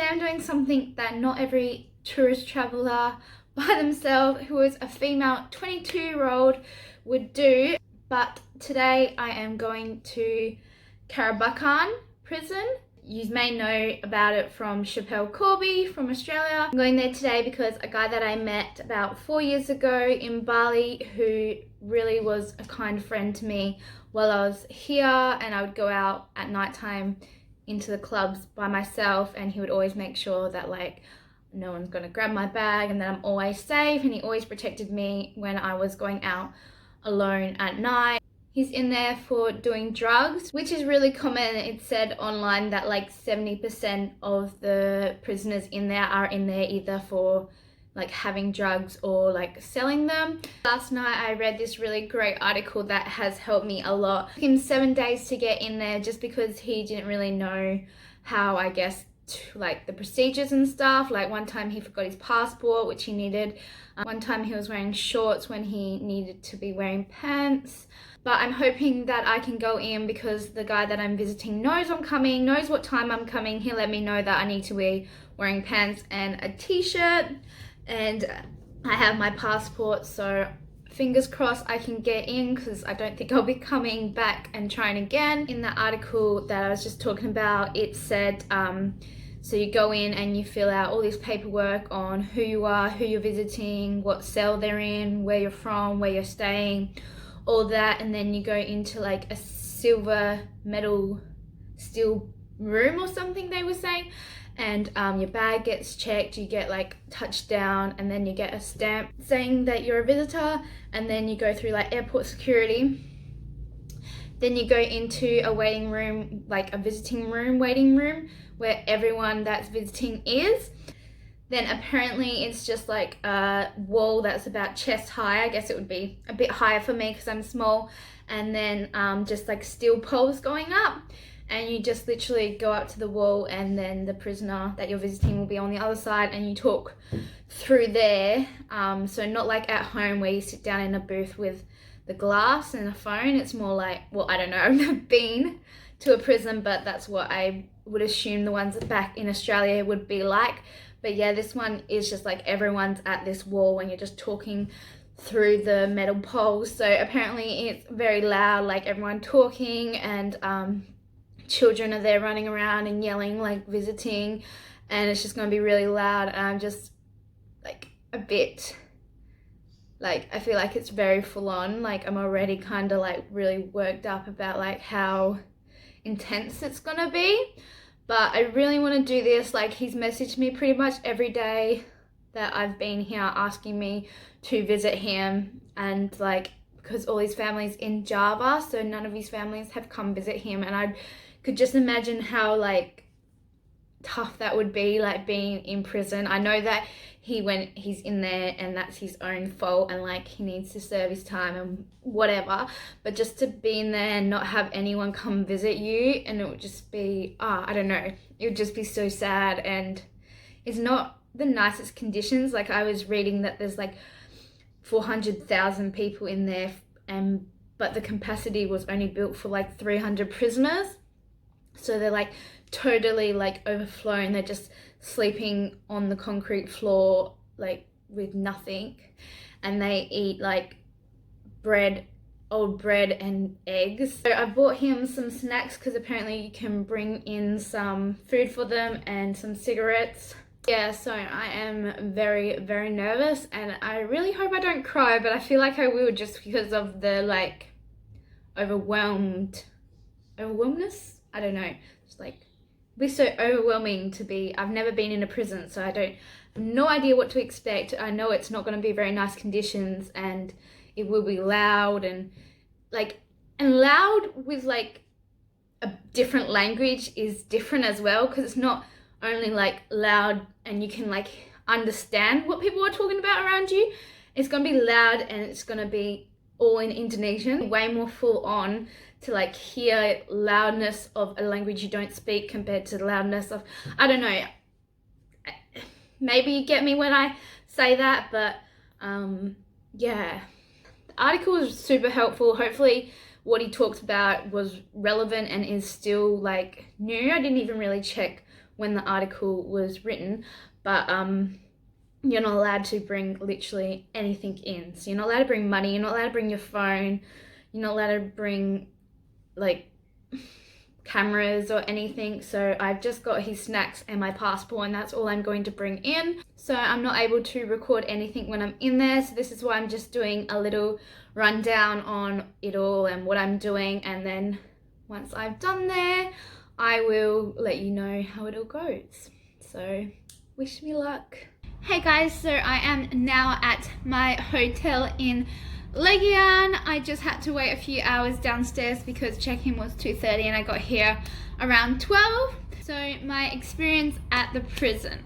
today I'm doing something that not every tourist traveler by themselves who is a female 22-year-old would do. But today I am going to Kerobokan prison. You may know about it from Chappelle Corby from Australia. I'm going there today because a guy that I met about 4 years ago in Bali, who really was a kind friend to me while I was here, and I would go out at nighttime into the clubs by myself, and he would always make sure that like no one's gonna grab my bag and that I'm always safe, and he always protected me when I was going out alone at night. He's in there for doing drugs, which is really common. It said online that like 70% of the prisoners in there are in there either for like having drugs or like selling them. Last night I read this really great article that has helped me a lot. It took him 7 days to get in there just because he didn't really know how, I guess, like the procedures and stuff. Like one time he forgot his passport, which he needed. One time he was wearing shorts when he needed to be wearing pants. But I'm hoping that I can go in because the guy that I'm visiting knows I'm coming, knows what time I'm coming. He let me know that I need to be wearing pants and a t-shirt, and I have my passport, so fingers crossed I can get in because I don't think I'll be coming back and trying again. In the article that I was just talking about, it said so you go in and you fill out all this paperwork on who you are, who you're visiting, what cell they're in, where you're from, where you're staying, all that, and then you go into like a silver metal steel room or something they were saying, and your bag gets checked, you get like touched down, and then you get a stamp saying that you're a visitor, and then you go through like airport security. Then you go into a waiting room, like a visiting room, waiting room, where everyone that's visiting is. Then apparently it's just like a wall that's about chest high. I guess it would be a bit higher for me because I'm small. And then just like steel poles going up. And you just literally go up to the wall, and then the prisoner that you're visiting will be on the other side, and you talk through there. So not like at home where you sit down in a booth with the glass and a phone. It's more like, well, I don't know, I've never been to a prison, but that's what I would assume the ones back in Australia would be like. But yeah, this one is just like everyone's at this wall and you're just talking through the metal poles. So apparently it's very loud, like everyone talking, and children are there running around and yelling, like visiting, and it's just going to be really loud. And I'm just like a bit like, I feel like it's very full on. Like I'm already kind of like really worked up about like how intense it's going to be. But I really want to do this. Like he's messaged me pretty much every day that I've been here asking me to visit him, and like because all his family's in Java, so none of his families have come visit him, and I could just imagine how like tough that would be, like being in prison. I know that he's in there and that's his own fault, and like he needs to serve his time and whatever, but just to be in there and not have anyone come visit you, and it would just be I don't know, it would just be so sad. And it's not the nicest conditions. Like I was reading that there's like 400,000 people in there, but the capacity was only built for like 300 prisoners, so they're like totally like overflowing. They're just sleeping on the concrete floor like with nothing, and they eat like old bread and eggs. So I bought him some snacks because apparently you can bring in some food for them and some cigarettes. Yeah, so I am very, very nervous, and I really hope I don't cry, but I feel like I will just because of the like overwhelmedness. I don't know, it's like it'd be so overwhelming to be. I've never been in a prison, so I have no idea what to expect. I know it's not going to be very nice conditions, and it will be loud, and loud with like a different language is different as well, because it's not only like loud and you can like understand what people are talking about around you. It's going to be loud, and it's going to be all in Indonesian, way more full on to like hear loudness of a language you don't speak compared to the loudness of, I don't know, maybe you get me when I say that, but yeah, the article was super helpful. Hopefully what he talked about was relevant and is still like new. I didn't even really check when the article was written, but you're not allowed to bring literally anything in. So you're not allowed to bring money, you're not allowed to bring your phone, you're not allowed to bring like cameras or anything. So I've just got his snacks and my passport, and that's all I'm going to bring in. So I'm not able to record anything when I'm in there. So this is why I'm just doing a little rundown on it all and what I'm doing, and then once I've done there, I will let you know how it all goes. So wish me luck. Hey guys, so I am now at my hotel in Legian. I just had to wait a few hours downstairs because check-in was 2:30 and I got here around 12. So my experience at the prison.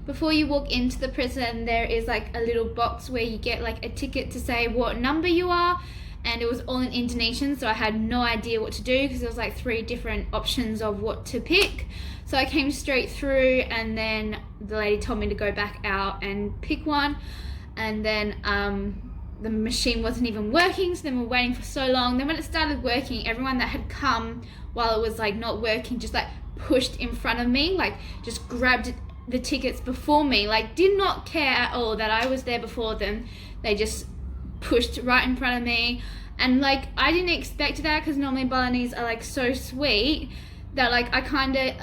Before you walk into the prison, there is like a little box where you get like a ticket to say what number you are, and it was all in Indonesian, so I had no idea what to do because there was like 3 different options of what to pick. So I came straight through, and then the lady told me to go back out and pick one, and then the machine wasn't even working, so then we're waiting for so long. Then when it started working, everyone that had come while it was like not working just like pushed in front of me, like just grabbed the tickets before me, like did not care at all that I was there before them. They just pushed right in front of me, and like I didn't expect that because normally Balinese are like so sweet that like I kind of,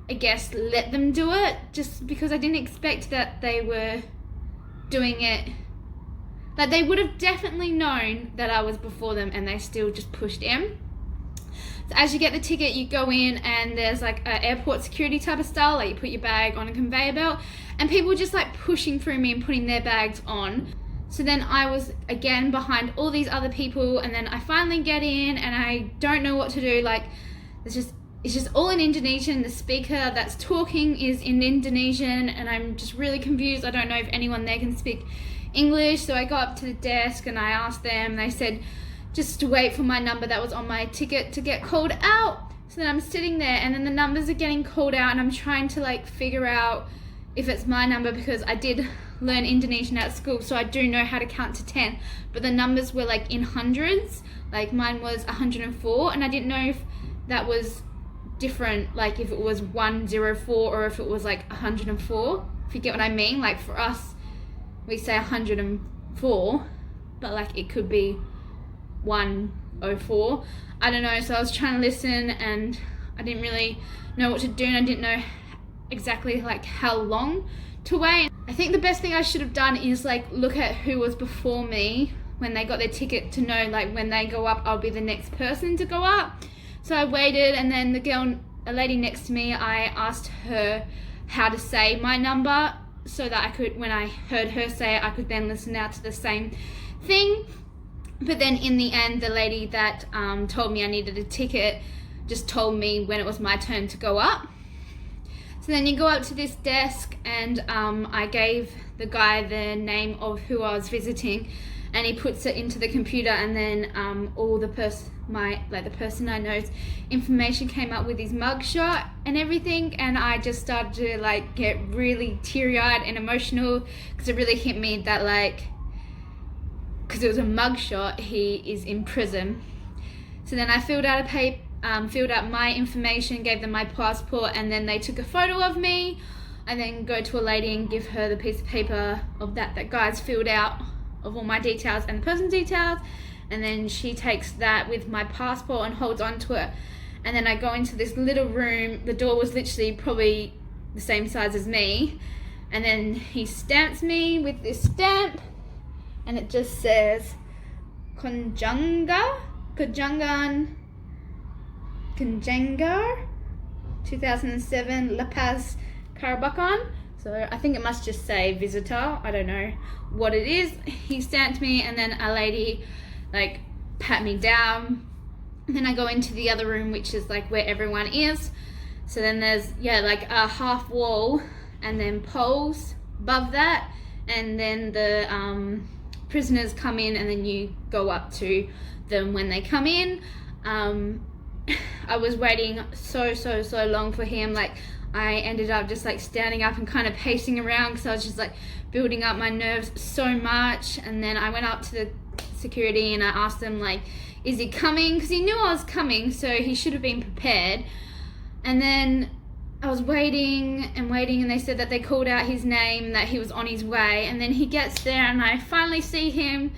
I guess, let them do it just because I didn't expect that they were doing it. Like they would have definitely known that I was before them, and they still just pushed in. So as you get the ticket, you go in, and there's like an airport security type of style, like you put your bag on a conveyor belt, and people were just like pushing through me and putting their bags on. So then I was again behind all these other people, and then I finally get in, and I don't know what to do. Like it's just all in Indonesian. The speaker that's talking is in Indonesian, and I'm just really confused. I don't know if anyone there can speak English. So I got up to the desk and I asked them. They said just to wait for my number that was on my ticket to get called out. So then I'm sitting there, and then the numbers are getting called out, and I'm trying to like figure out if it's my number because I did learn Indonesian at school, so I do know how to count to 10, but the numbers were like in hundreds. Like mine was 104, and I didn't know if that was different, like if it was 104 or if it was like 104, if you get what I mean. Like for us we say 104, but like it could be 104, I don't know. So I was trying to listen, and I didn't really know what to do, and I didn't know exactly like how long to wait. I think the best thing I should have done is like look at who was before me when they got their ticket to know like when they go up I'll be the next person to go up. So I waited, and then a lady next to me, I asked her how to say my number so that I could, when I heard her say it, I could then listen out to the same thing. But then in the end, the lady that told me I needed a ticket just told me when it was my turn to go up. So then you go up to this desk, and I gave the guy the name of who I was visiting, and he puts it into the computer, and then all the person I know's information came up with his mugshot and everything, and I just started to like get really teary-eyed and emotional because it really hit me that like, because it was a mugshot, he is in prison. So then I filled out filled out my information, gave them my passport, and then they took a photo of me. I then go to a lady and give her the piece of paper of that guy's filled out of all my details and the person's details, and then she takes that with my passport and holds on to it. And then I go into this little room. The door was literally probably the same size as me, and then he stamps me with this stamp, and it just says Konjangar 2007 La Paz, Kerobokan. So I think it must just say visitor. I don't know what it is. He stamped me, and then a lady like pat me down. And then I go into the other room, which is like where everyone is. So then there's like a half wall, and then poles above that, and then the prisoners come in, and then you go up to them when they come in. I was waiting so long for him. Like I ended up just like standing up and kind of pacing around because I was just like building up my nerves so much. And then I went up to the security and I asked him like, is he coming? Because he knew I was coming, so he should have been prepared. And then I was waiting and waiting, and they said that they called out his name, that he was on his way, and then he gets there and I finally see him,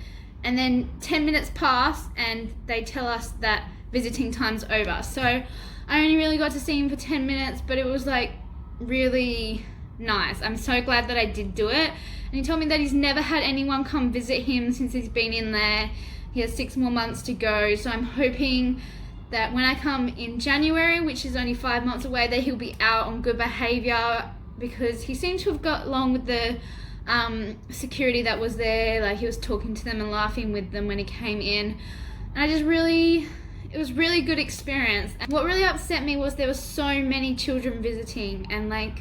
and then 10 minutes pass and they tell us that visiting time's over. So I only really got to see him for 10 minutes, but it was like really nice. I'm so glad that I did do it. And he told me that he's never had anyone come visit him since he's been in there. He has 6 more months to go, so I'm hoping that when I come in January, which is only 5 months away, that he'll be out on good behaviour, because he seemed to have got along with the security that was there. Like, he was talking to them and laughing with them when he came in, and it was really good experience. And what really upset me was there were so many children visiting, and like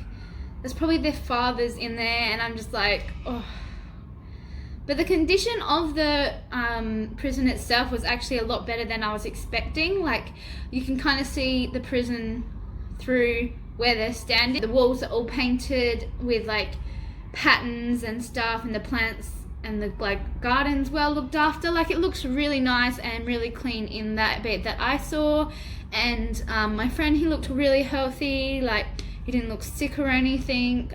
there's probably their fathers in there, and I'm just like, oh. But the condition of the prison itself was actually a lot better than I was expecting. Like, you can kind of see the prison through where they're standing. The walls are all painted with like patterns and stuff, and the plants and the like gardens well looked after. Like, it looks really nice and really clean in that bit that I saw. And my friend, he looked really healthy. Like, he didn't look sick or anything.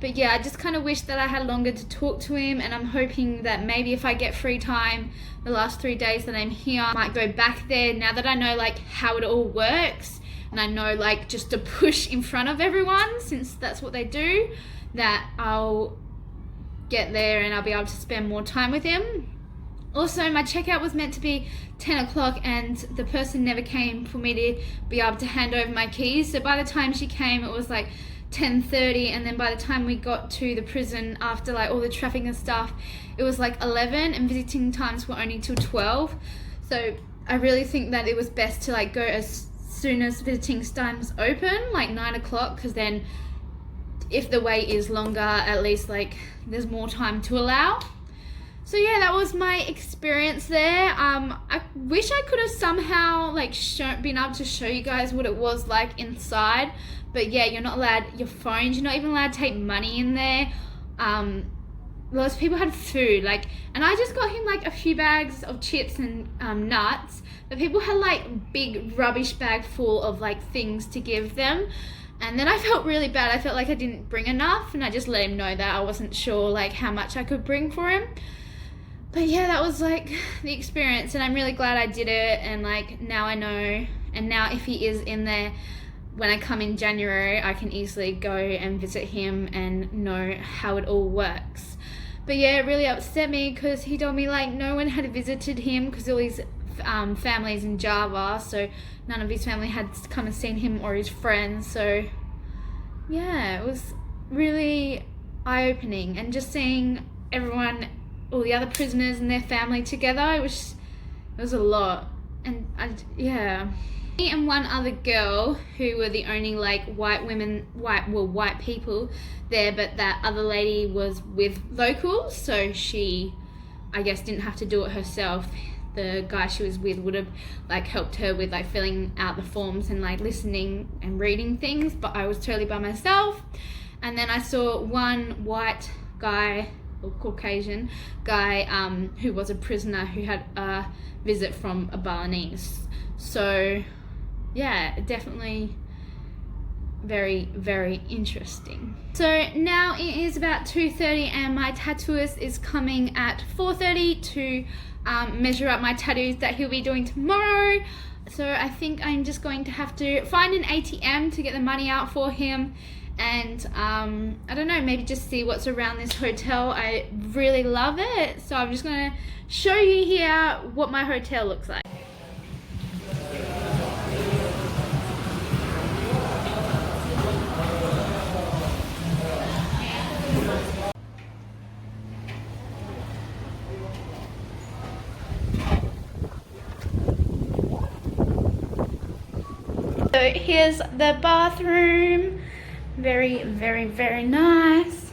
But yeah, I just kind of wish that I had longer to talk to him, and I'm hoping that maybe if I get free time the last 3 days that I'm here, I might go back there now that I know like how it all works, and I know like just to push in front of everyone, since that's what they do, that I'll get there and I'll be able to spend more time with him. Also, my checkout was meant to be 10 o'clock and the person never came for me to be able to hand over my keys. So by the time she came, it was like 10:30, and then by the time we got to the prison, after like all the traffic and stuff, it was like 11, and visiting times were only till 12. So I really think that it was best to like go as soon as visiting times open, like 9 o'clock, because then if the wait is longer, at least like there's more time to allow. So yeah, that was my experience there. I wish I could have somehow like been able to show you guys what it was like inside. But yeah, you're not allowed your phones. You're not even allowed to take money in there. Lots of people had food, like, and I just got him like a few bags of chips and nuts. But people had like big rubbish bag full of like things to give them. And then I felt really bad. I felt like I didn't bring enough, and I just let him know that I wasn't sure like how much I could bring for him. But yeah, that was like the experience, and I'm really glad I did it. And like now I know, and now if he is in there when I come in January, I can easily go and visit him and know how it all works. But yeah, it really upset me because he told me like no one had visited him because all his family's in Java, so none of his family had come and seen him or his friends. So yeah, it was really eye-opening, and just seeing everyone, all the other prisoners and their family together, it was a lot. And yeah, me and one other girl who were the only like white people there, but that other lady was with locals, so she, I guess, didn't have to do it herself. The guy she was with would have like helped her with like filling out the forms and like listening and reading things, but I was totally by myself. And then I saw one white guy, or Caucasian guy, who was a prisoner who had a visit from a Balinese. So yeah, definitely very, very interesting. So now it is about 2:30 and my tattooist is coming at 4:30 to measure up my tattoos that he'll be doing tomorrow. So I think I'm just going to have to find an ATM to get the money out for him, and I don't know, maybe just see what's around this hotel. I really love it, so I'm just gonna show you here what my hotel looks like. So here's the bathroom. Very, very, very nice.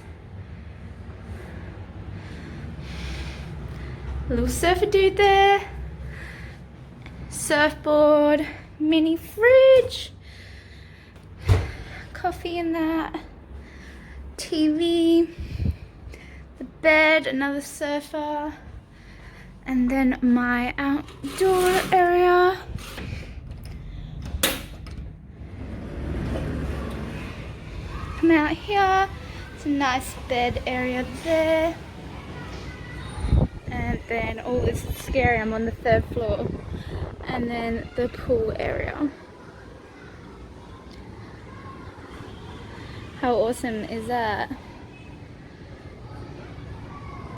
Little surfer dude there. Surfboard, mini fridge. Coffee in that. TV. The bed, another sofa. And then my outdoor area. come out here. It's a nice bed area there. And then, oh, this is scary, I'm on the 3rd floor. And then the pool area. How awesome is that?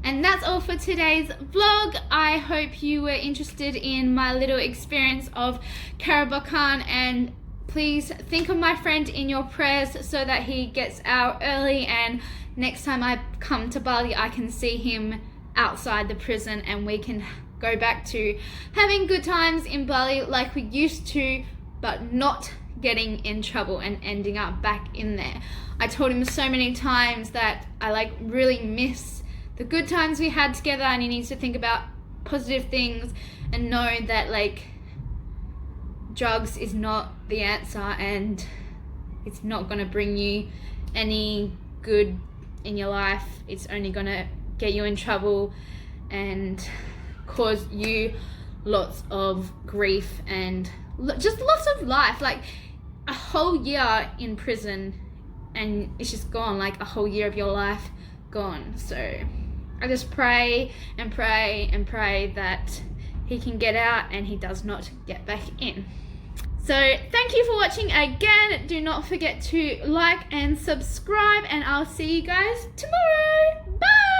And that's all for today's vlog. I hope you were interested in my little experience of Kerobokan, and please think of my friend in your prayers so that he gets out early, and next time I come to Bali I can see him outside the prison and we can go back to having good times in Bali like we used to, but not getting in trouble and ending up back in there. I told him so many times that I really miss the good times we had together, and he needs to think about positive things and know that drugs is not the answer, and it's not going to bring you any good in your life. It's only going to get you in trouble and cause you lots of grief and just lots of life. Like a whole year in prison and it's just gone, like a whole year of your life gone. So I just pray and pray and pray that he can get out and he does not get back in. So thank you for watching again. Do not forget to like and subscribe, and I'll see you guys tomorrow. Bye.